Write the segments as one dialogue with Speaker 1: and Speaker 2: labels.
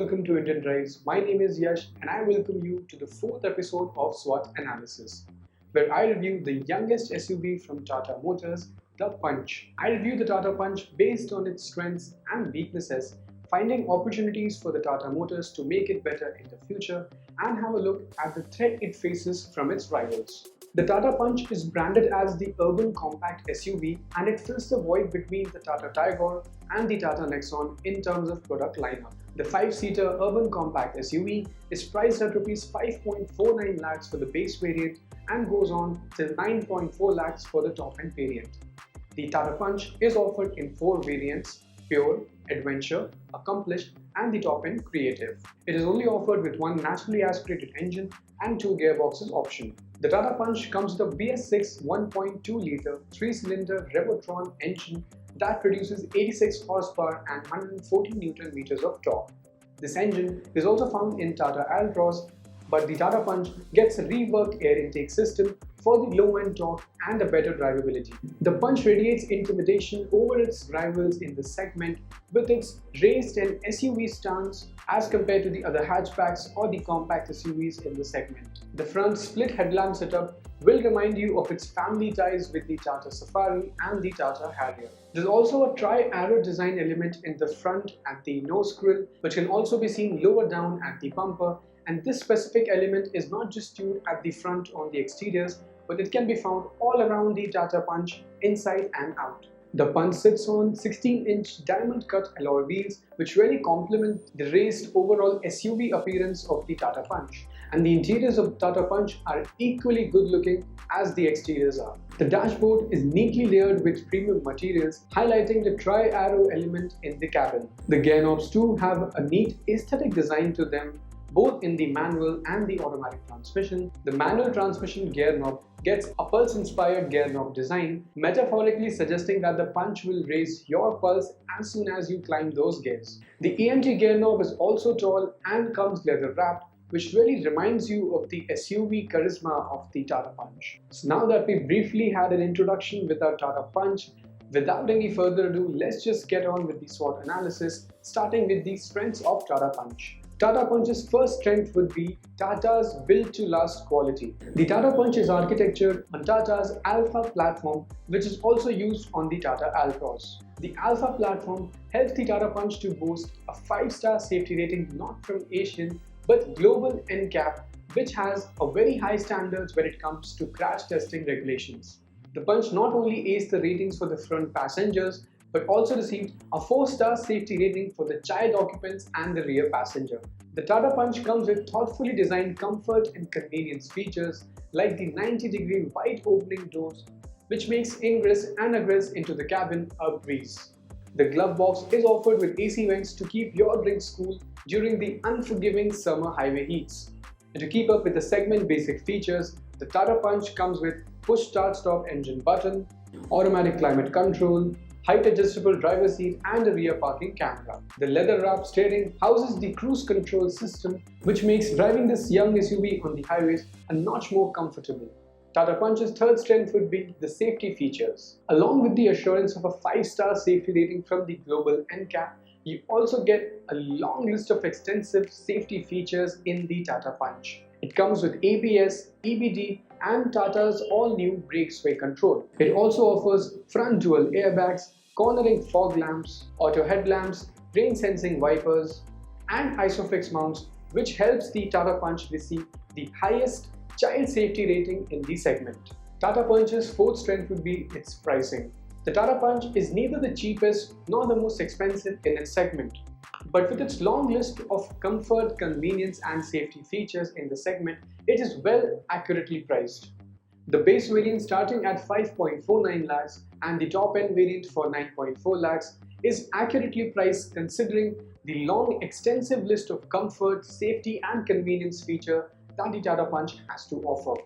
Speaker 1: welcome to Indian Drives. My name is Yash and I welcome you to the 4th episode of SWOT Analysis, where I review the youngest SUV from Tata Motors, the Punch. I review the Tata Punch based on its strengths and weaknesses, finding opportunities for the Tata Motors to make it better in the future, and have a look at the threat it faces from its rivals. The Tata Punch is branded as the urban compact SUV and it fills the void between the Tata Tigor and the Tata Nexon in terms of product lineup. The 5-seater urban compact SUV is priced at Rs 5.49 lakhs for the base variant and goes on till 9.4 lakhs for the top-end variant. The Tata Punch is offered in 4 variants: Pure, Adventure, Accomplished and the top-end Creative. It is only offered with one naturally aspirated engine and 2 gearboxes option. The Tata Punch comes with a BS6 1.2-litre 3-cylinder Revotron engine that produces 86 horsepower and 140 Nm of torque. This engine is also found in Tata Altroz, but the Tata Punch gets a reworked air intake system for the low-end torque and a better drivability. The Punch radiates intimidation over its rivals in the segment with its raised and SUV stance as compared to the other hatchbacks or the compact SUVs in the segment. The front split headlamp setup will remind you of its family ties with the Tata Safari and the Tata Harrier. There's also a tri-arrow design element in the front at the nose grille, which can also be seen lower down at the bumper, and this specific element is not just tuned at the front on the exteriors, but it can be found all around the Tata Punch, inside and out. The Punch sits on 16-inch diamond-cut alloy wheels, which really complement the raised overall SUV appearance of the Tata Punch. And the interiors of Tata Punch are equally good looking as the exteriors are. The dashboard is neatly layered with premium materials, highlighting the tri-arrow element in the cabin. The gear knobs too have a neat aesthetic design to them, both in the manual and the automatic transmission. The manual transmission gear knob gets a pulse-inspired gear knob design, metaphorically suggesting that the Punch will raise your pulse as soon as you climb those gears. The EMT gear knob is also tall and comes leather-wrapped, which really reminds you of the SUV charisma of the Tata Punch. So now that we briefly had an introduction with our Tata Punch, without any further ado, let's just get on with the SWOT analysis, starting with the strengths of Tata Punch. Tata Punch's first strength would be Tata's built-to-last quality. The Tata Punch is architectured on Tata's Alpha platform, which is also used on the Tata Altroz. The Alpha platform helps the Tata Punch to boast a 5-star safety rating not from Asian but global NCAP, which has a very high standards when it comes to crash testing regulations. The Punch not only aced the ratings for the front passengers, but also received a 4-star safety rating for the child occupants and the rear passenger. The Tata Punch comes with thoughtfully designed comfort and convenience features like the 90-degree wide opening doors, which makes ingress and egress into the cabin a breeze. The glove box is offered with AC vents to keep your drinks cool during the unforgiving summer highway heats. And to keep up with the segment basic features, the Tata Punch comes with push start-stop engine button, automatic climate control, height adjustable driver seat and a rear parking camera. The leather-wrapped steering houses the cruise control system, which makes driving this young SUV on the highways a notch more comfortable. Tata Punch's third strength would be the safety features. Along with the assurance of a 5-star safety rating from the global NCAP, you also get a long list of extensive safety features in the Tata Punch. It comes with ABS, EBD and Tata's all-new brake sway control. It also offers front dual airbags, cornering fog lamps, auto headlamps, rain-sensing wipers and ISOFIX mounts, which helps the Tata Punch receive the highest child safety rating in the segment. Tata Punch's fourth strength would be its pricing. The Tata Punch is neither the cheapest nor the most expensive in its segment, but with its long list of comfort, convenience and safety features in the segment, it is well accurately priced. The base variant starting at 5.49 lakhs and the top-end variant for 9.4 lakhs is accurately priced considering the long extensive list of comfort, safety and convenience feature that the Tata Punch has to offer.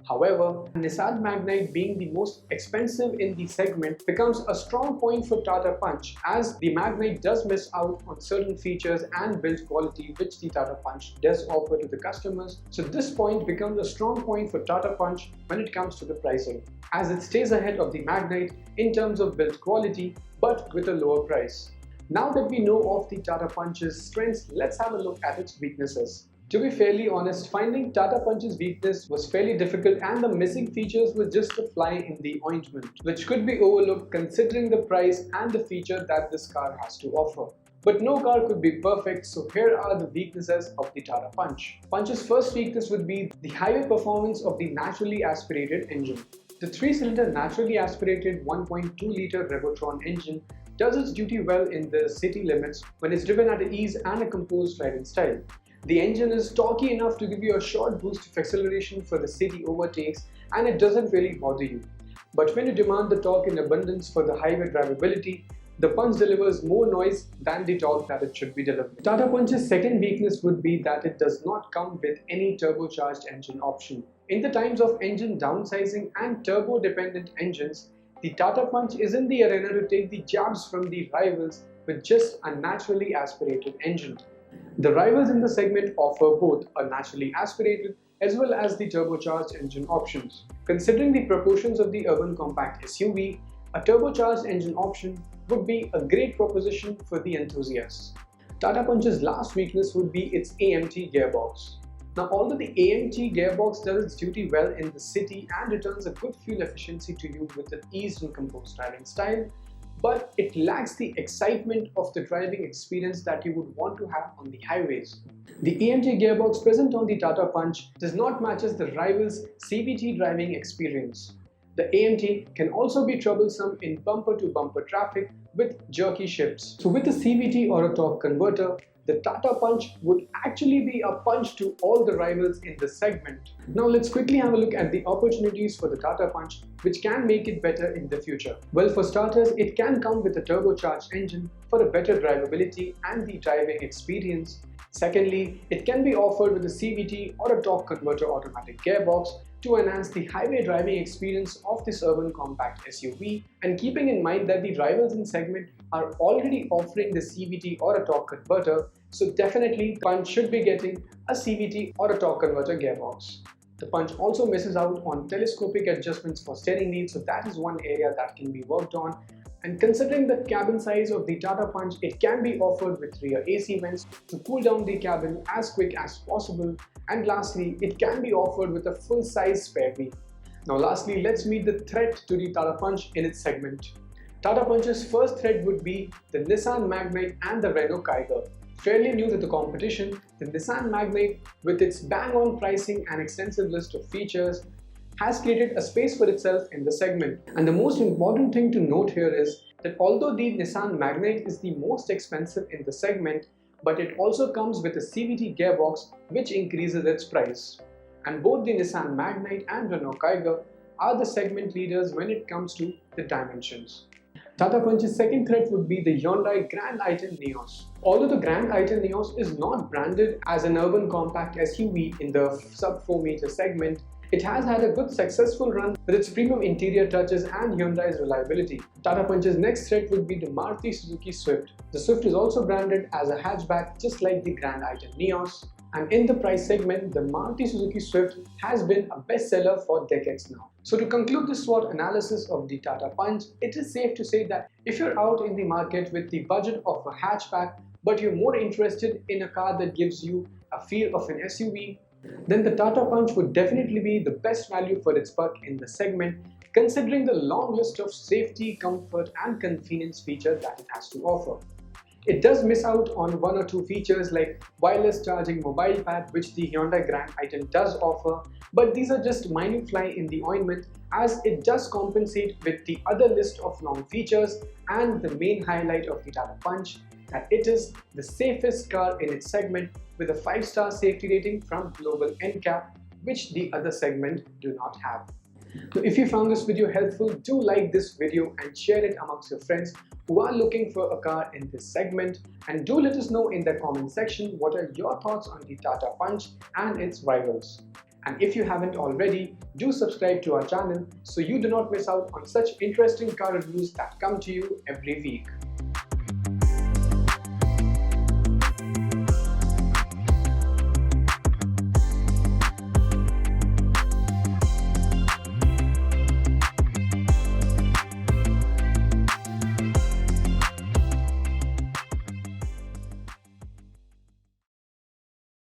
Speaker 1: However, Nissan Magnite being the most expensive in the segment becomes a strong point for Tata Punch, as the Magnite does miss out on certain features and build quality which the Tata Punch does offer to the customers. So this point becomes a strong point for Tata Punch when it comes to the pricing, as it stays ahead of the Magnite in terms of build quality but with a lower price. Now that we know of the Tata Punch's strengths, let's have a look at its weaknesses. To be fairly honest, finding Tata Punch's weakness was fairly difficult, and the missing features were just a fly in the ointment, which could be overlooked considering the price and the feature that this car has to offer. But no car could be perfect, so here are the weaknesses of the Tata Punch. Punch's first weakness would be the highway performance of the naturally aspirated engine. The 3-cylinder naturally aspirated 1.2-litre Revotron engine does its duty well in the city limits when it's driven at ease and a composed riding style. The engine is torquey enough to give you a short boost of acceleration for the city overtakes, and it doesn't really bother you. But when you demand the torque in abundance for the highway drivability, the Punch delivers more noise than the torque that it should be delivering. Tata Punch's second weakness would be that it does not come with any turbocharged engine option. In the times of engine downsizing and turbo-dependent engines, the Tata Punch is in the arena to take the jabs from the rivals with just a naturally aspirated engine. The rivals in the segment offer both a naturally aspirated as well as the turbocharged engine options. Considering the proportions of the urban compact SUV, a turbocharged engine option would be a great proposition for the enthusiasts. Tata Punch's last weakness would be its AMT gearbox. Now, although the AMT gearbox does its duty well in the city and returns a good fuel efficiency to you with an eased and composed driving style, but it lacks the excitement of the driving experience that you would want to have on the highways. The AMT gearbox present on the Tata Punch does not match the rival's CVT driving experience. The AMT can also be troublesome in bumper-to-bumper traffic with jerky shifts. So with a CVT or a torque converter, the Tata Punch would actually be a punch to all the rivals in the segment. Now let's quickly have a look at the opportunities for the Tata Punch which can make it better in the future. Well, for starters, it can come with a turbocharged engine for a better drivability and the driving experience. Secondly, it can be offered with a CVT or a torque converter automatic gearbox to enhance the highway driving experience of this urban compact SUV, and keeping in mind that the rivals in segment are already offering the CVT or a torque converter, so definitely Punch should be getting a CVT or a torque converter gearbox. The Punch also misses out on telescopic adjustments for steering wheel, so that is one area that can be worked on. And considering the cabin size of the Tata Punch, it can be offered with rear AC vents to cool down the cabin as quick as possible. And lastly, it can be offered with a full-size spare wheel. Now lastly, let's meet the threat to the Tata Punch in its segment. Tata Punch's first threat would be the Nissan Magnite and the Renault Kiger. Fairly new to the competition, the Nissan Magnite, with its bang-on pricing and extensive list of features, has created a space for itself in the segment. And the most important thing to note here is that although the Nissan Magnite is the most expensive in the segment, but it also comes with a CVT gearbox which increases its price. And both the Nissan Magnite and Renault Kiger are the segment leaders when it comes to the dimensions. Tata Punch's second threat would be the Hyundai Grand i10 Neos. Although the Grand i10 Neos is not branded as an urban compact SUV in the sub 4 meter segment, it has had a good successful run with its premium interior touches and Hyundai's reliability. Tata Punch's next threat would be the Maruti Suzuki Swift. The Swift is also branded as a hatchback just like the Grand i10 Neos. And in the price segment, the Maruti Suzuki Swift has been a bestseller for decades now. So to conclude this SWOT analysis of the Tata Punch, it is safe to say that if you're out in the market with the budget of a hatchback, but you're more interested in a car that gives you a feel of an SUV, then the Tata Punch would definitely be the best value for its buck in the segment, considering the long list of safety, comfort and convenience features that it has to offer. It does miss out on one or two features like wireless charging mobile pad, which the Hyundai Grand i10 does offer, but these are just minute fly in the ointment, as it does compensate with the other list of long features and the main highlight of the Tata Punch, that it is the safest car in its segment with a 5-star safety rating from Global NCAP, which the other segment do not have. So if you found this video helpful, do like this video and share it amongst your friends who are looking for a car in this segment, and do let us know in the comment section what are your thoughts on the Tata Punch and its rivals. And if you haven't already, do subscribe to our channel so you do not miss out on such interesting car reviews that come to you every week.